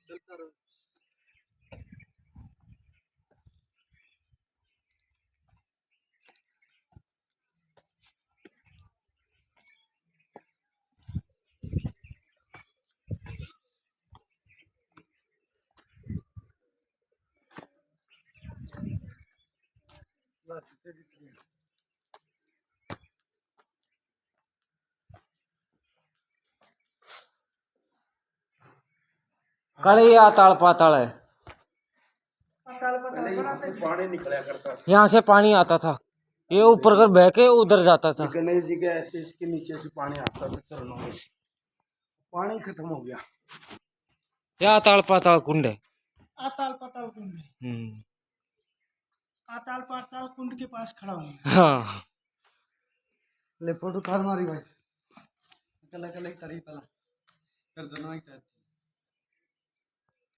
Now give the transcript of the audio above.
चलता रहो। कड़े आताल पाताल है। पहले यहाँ से पानी निकला करता था। यहाँ से पानी आता था, ये ऊपर कर बह के उधर जाता था। गणेश जी के ऐसे इसके नीचे से पानी आता था चरणों में से। पानी खत्म हो गया। या आताल पाताल कुंड है। आताल पाताल कुंड है। आताल पाताल कुंड के पास खड़ा हूँ। हाँ ले फोटो थार मारी भाई। कल कल एक तारीख पहला कर दोनों एक तारीख।